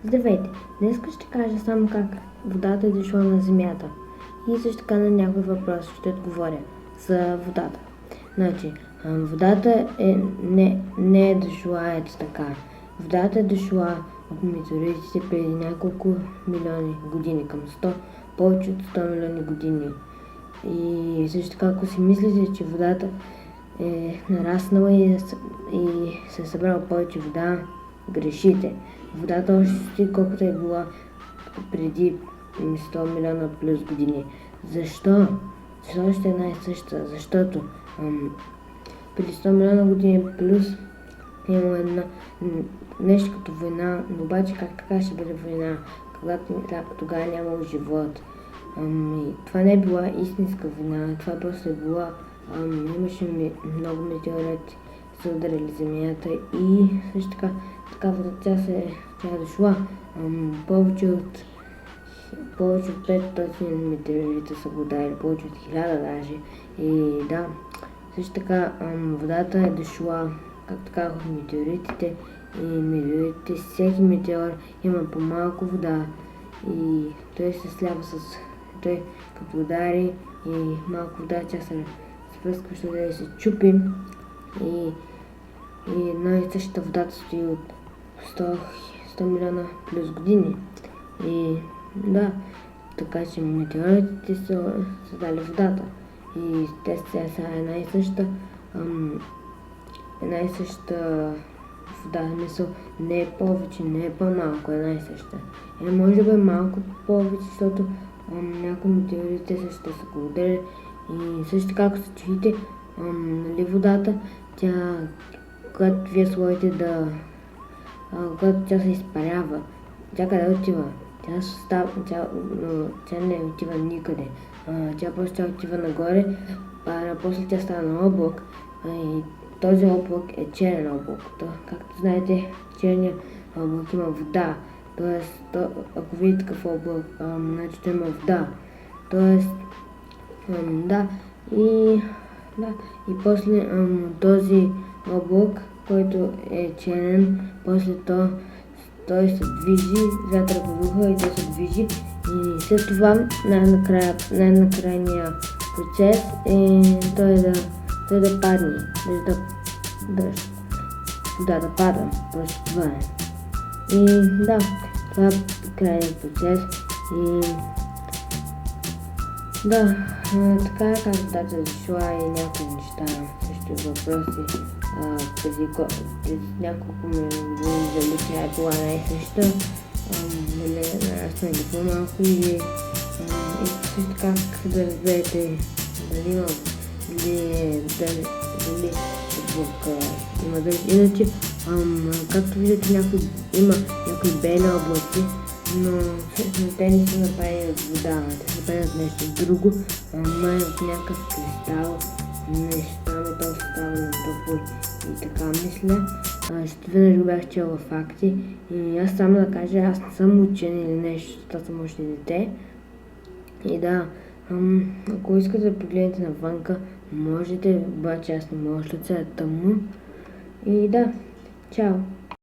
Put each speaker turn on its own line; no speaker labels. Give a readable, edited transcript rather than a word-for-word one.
Здравейте! Днес ще кажа само как водата е дошла на Земята. И също така на някои въпроси ще отговоря за водата. Значи, водата не е дошла ето така. Водата е дошла от метеоритите преди няколко милиони години, към 100, повече от 100 милиони години. И също така, ако си мислите, че водата е нараснала и се е събрала повече вода, грешите. Водата още колкото е била преди 100 милиона плюс години. Защо? Защо още една и съща? Защото преди 100 милиона години плюс има една нещо като война, но обаче как така ще бъде война, когато тогава нямало живот. Това не е била истинска война, това просто е била, имаше много метеорити, са ударили земята и също така такава тя е дошла. Повече от 500 метеорита са го ударили, повече от 1000 даже. И да, също така водата е дошла, както казах, от метеоритите. И метеоритите, всеки метеор има по-малко вода и той се слява той като удари и малко вода, тя се спръсква, да се чупи и една и същата водата стои от 100 милиона плюс години. И да, така че метеоритите са дали водата и те са една и съща вода, мисъл, не е повече, не е по-малко, една и съща. Може да бъде малко повече, защото някои метеорити също са го ударили и също така, ако се чуете, нали, водата, когато вие сложите когато тя се изпарява, тя къде отива? Тя не отива никъде. Тя просто отива нагоре, после тя става на облак и този облак е черен облак. Както знаете, черният облак има вода. Тоест, ако видите такъв облак, значи той има вода. Тоест, да, и после този облак, който е черен, после той се движи, вятъра подуха и той се движи и след това най-накрайния процес е той да падне, да пада, просто това е. И да, това е крайният процес и да, така е как водата е дошла и някои неща, също въпроси през няколко години, дали тя е била най-съща, дали е нарасна или по-малко или също така как да разберете дали има дъжд. Иначе, както виждате, има някои бели облаци, но те не са направени от вода, те са направени от нещо друго, май от някакъв кристал, нещо там е толкова става на топло и така мисля. Ще винаги бях чела факти и аз само да кажа, аз не съм учен или нещо, защото съм още дете. И да, ако искате да погледнете навънка, можете, обаче аз не мога, защото сега е тъмно. И да, чао!